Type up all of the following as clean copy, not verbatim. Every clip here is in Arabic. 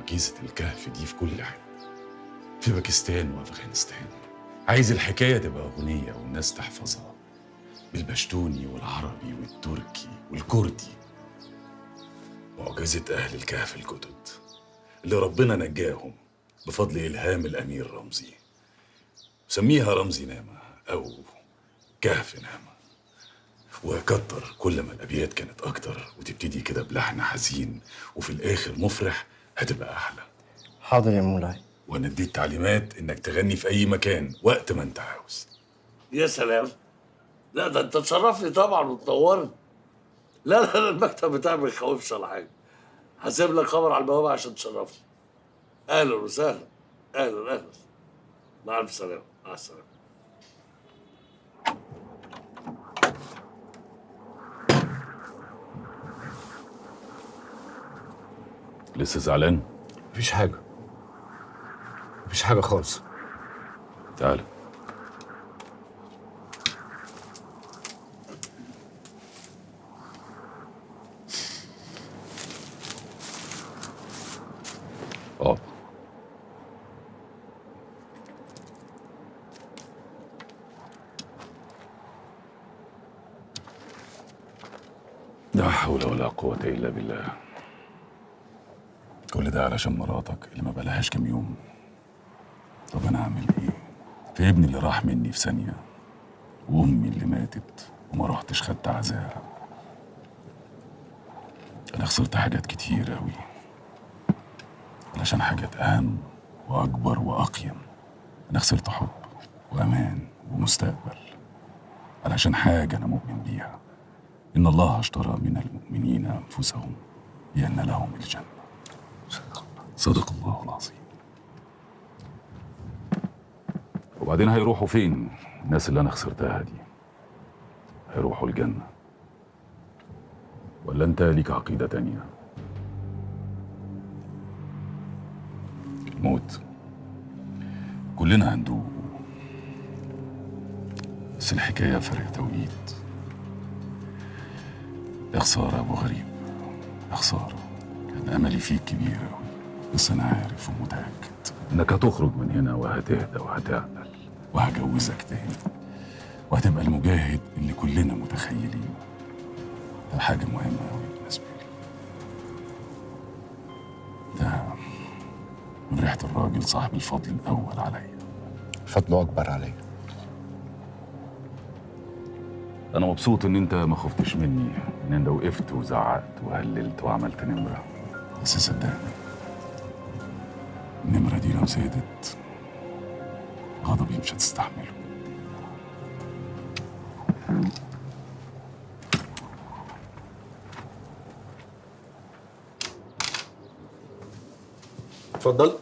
معجزة الكهف دي في كل حتة، في باكستان وأفغانستان. عايز الحكاية تبقى أغنية والناس تحفظها بالبشتوني والعربي والتركي والكردي. معجزة أهل الكهف الجدد اللي ربنا نجاهم بفضل إلهام الأمير رمزي. سميها رمزي نامة أو كهف نامة، وكتر كل ما الأبيات كانت أكتر وتبتدي كده بلحن حزين وفي الآخر مفرح هتبقى أحلى. حاضر يا مولاي. وأنا اديت تعليمات إنك تغني في أي مكان وقت ما أنت عاوز. يا سلام، لا ده انت تشرفني طبعا وتنورني. لا المكتب بتاعي ما يخوفش ولا حاجه. هسيب لك خبر على البوابه عشان تشرفني. اهلا وسهلا. اهلا. مع الف سلامه. مع السلامه. لسه زعلان؟ مفيش حاجة خالص. تعال. اقعد. لا حول ولا قوة إلا بالله. كل ده علشان مراتك اللي ما بقالهاش كام يوم. طب أنا أعمل إيه؟ في ابني اللي راح مني في ثانية، وأمي اللي ماتت وما رحتش خدت عزاها. أنا خسرت حاجات كتير أوي علشان حاجات أهم وأكبر وأقيم. أنا خسرت حب وأمان ومستقبل علشان حاجة أنا مؤمن بيها، إن الله اشترى من المؤمنين أنفسهم بأن لهم الجنة. صدق الله العظيم. وبعدين هيروحوا فين الناس اللي أنا خسرتها دي؟ هيروحوا الجنة ولا أنت ليك عقيدة تانية؟ الموت كلنا هندوق، بس الحكاية فرق توقيت. يا خسارة يا أبو غريب، يا خسارة. كان أملي فيك كبير أوي، بس أنا عارف ومتأكد إنك هتخرج من هنا وهتهدى وهتعقل وهجوزك تاني وهتبقى المجاهد اللي كلنا متخيلين. ده حاجة مهمة أوي بالنسبة لي. ده من ريحة الراجل صاحب الفضل الأول عليا. فضله أكبر عليا. أنا مبسوط إن أنت ما خفتش مني، إن أنت وقفت وزعقت وهللت وعملت نمرة. بس صدقني النمرة دي لو زادت غضبي مش هتستحمله. اتفضل.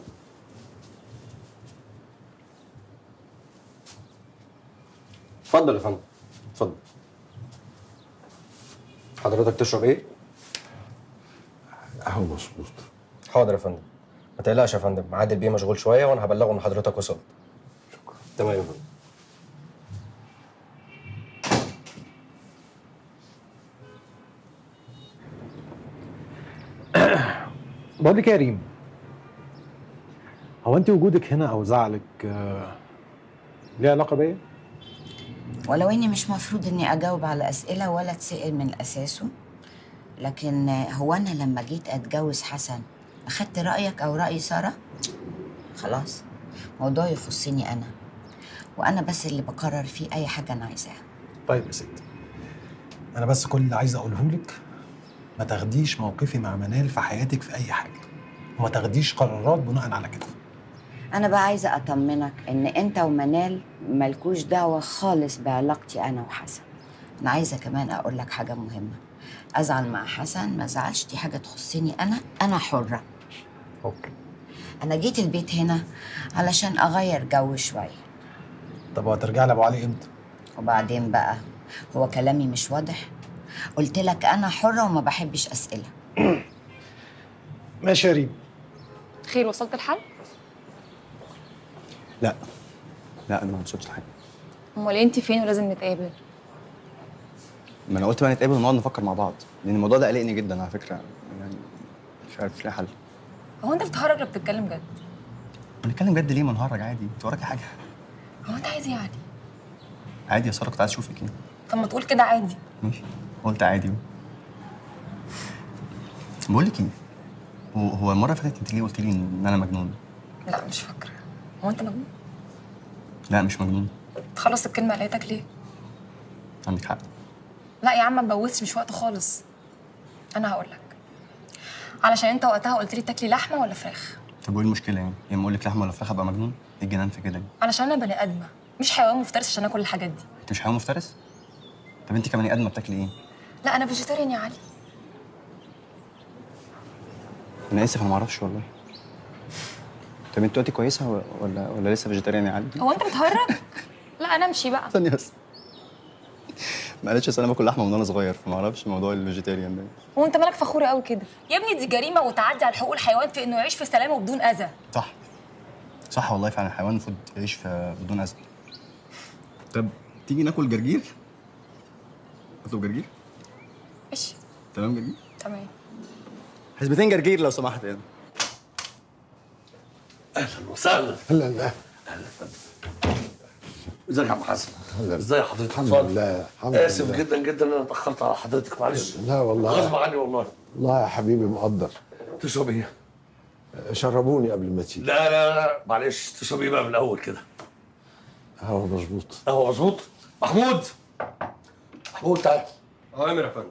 اتفضل يا فندم، اتفضل. حضرتك تشرب ايه؟ قهوة مظبوط. حاضر يا فندم. ما تقلقش يا فندم، عادل بيه مشغول شويه وانا هبلغه ان حضرتك وصلت. شكرا. تمام يا فندم. بقول لك يا ريم، هو انت وجودك هنا او زعلك ليه علاقه بيا؟ ولو اني مش مفروض اني اجاوب على اسئله ولا اتسال من اساسه، لكن هو انا لما جيت اتجوز حسن اخدت رايك او راي ساره؟ خلاص، موضوع يخصني انا، وانا بس اللي بقرر فيه اي حاجه انا عايزاها. طيب يا ستي، انا بس كل اللي عايز اقوله لك ما تاخديش موقفي مع منال في حياتك في اي حاجه، وما تاخديش قرارات بناء على كده. انا بقى عايزه اطمنك ان انت ومنال مالكوش دعوه خالص بعلاقتي انا وحسن. انا عايزه كمان اقول لك حاجه مهمه، ازعل مع حسن ما ازعلش دي حاجه تخصني انا حره. اوكي. انا جيت البيت هنا علشان اغير جو شويه. طب وهترجعي لابو علي امتى؟ وبعدين بقى، هو كلامي مش واضح؟ قلت لك انا حره وما بحبش اسئله. ماشي يا ريم. خير، وصلت الحل؟ لا انا ما وصلتش لحاجه. امال انت فين ولازم نتقابل؟ ما انا قلت بقى نتقابل ونقعد نفكر مع بعض، لان الموضوع ده قلقني جدا على فكره، يعني مش عارف ليه حل. هو انت بتهرج ولا بتتكلم جد؟ بنتكلم جد ليه؟ ما نهرج عادي، انت وراكي حاجه؟ هو انت عايز ايه يعني؟ عادي يا ساره، كنت عايز اشوفك ايه. طب ما تقول كده عادي. ماشي، قلت عادي. بقول لك ايه، هو المره اللي فاتت انت ليه قلت لي ان انا مجنون؟ لا مش فاكره. هو انت مجنون؟ لا مش مجنون. تخلص الكلمه لقيتك ليه؟ عندك حق. لا يا عم ما تبوظش، مش وقت خالص. انا هقول لك. علشان انت وقتها قلت لي تاكلي لحمه ولا فراخ. طب وايه المشكله يعني؟ لما اقول لك لحمه ولا فراخ ابقى مجنون؟ ايه الجنان في كده يعني؟ علشان انا بني ادمه مش حيوان مفترس عشان اكل الحاجات دي. انت مش حيوان مفترس؟ طب انت كبني ادمه بتاكلي ايه؟ لا انا فيجيتيريان يا علي. انا اسف، انا ما اعرفش والله. طب انت دلوقتي كويسه ولا لسه فيجيتيريان يا علي؟ هو انت بتهرج؟ لا انا امشي بقى. ثانيه بس. معلش، اصل انا باكل لحمه من وانا صغير فما اعرفش موضوع الفيجيتيريان ده. هو انت مالك فخور قوي كده؟ يا ابني دي جريمه وتعدي على حقوق الحيوان في انه يعيش في سلام وبدون اذى. صح. صح والله، فعلا الحيوان المفروض يعيش بدون اذى. طب تيجي ناكل جرجير؟ اطلب جرجير؟ ماشي. تمام جرجير؟ تمام. حسبتين جرجير لو سمحت يعني. اهلا وسهلا. لا لا ازيك يا عم حسن؟ هلا. ازي حضرتك؟ الحمد اتفضل. لله الحمد اسف لله. جدا جدا ان انا اتاخرت على حضرتك، معلش. لا والله. غصب عني والله. والله يا حبيبي مقدر. تشرب ايه؟ شربوني قبل ما تيجي. لا لا لا معلش، تشرب ايه بقى من الاول كده؟ هو مظبوط. اهو مظبوط. محمود محمود تعال. اوامر يا فندم.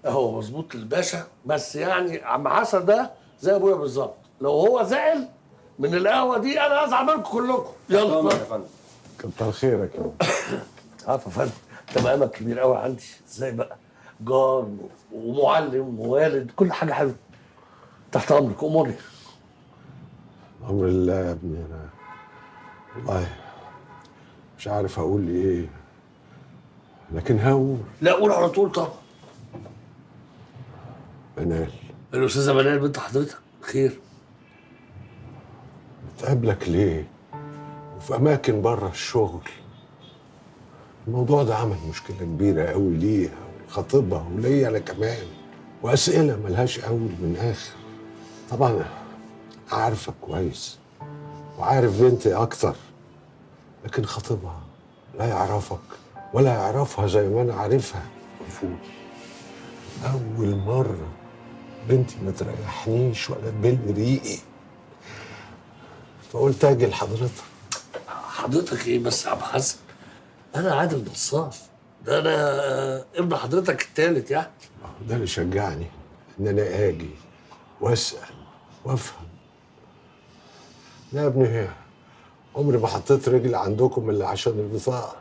اهو مظبوط الباشا، بس يعني عم حسن ده زي ابويا بالظبط، لو هو زعل من القهوه دي انا هزعل منكم كلكم. يلا فندم. كتر خيرك يا رب. عارف يا فندم، انت مقامك كبير قوي عندي، ازاي بقى؟ جار ومعلم ووالد، كل حاجه حلوه. تحت امرك، اموري. امر الله يا ابني. انا والله مش عارف اقول ايه، لكن هقول. لا قول على طول طبعا. منال، الاستاذه منال بنت حضرتك خير؟ بتقابلك ليه وفي اماكن بره الشغل؟ الموضوع ده عمل مشكله كبيره قوي ليها ولخطيبها وليا انا كمان، واسئله ملهاش اول من اخر. طبعا عارفك كويس وعارف بنتي اكتر، لكن خطيبها لا يعرفك ولا يعرفها زي ما انا عارفها. المفروض اول مره بنتي ما تريحنيش ولا تبل ريقي، فقلت اجي لحضرتك. حضرتك ايه بس يا عم حسن؟ انا عادل نصار، ده انا ابن حضرتك التالت يعني. ده اللي شجعني ان انا اجي واسال وافهم. لا يا ابني، عمري ما حطيت رجلي عندكم الا عشان البطاقه.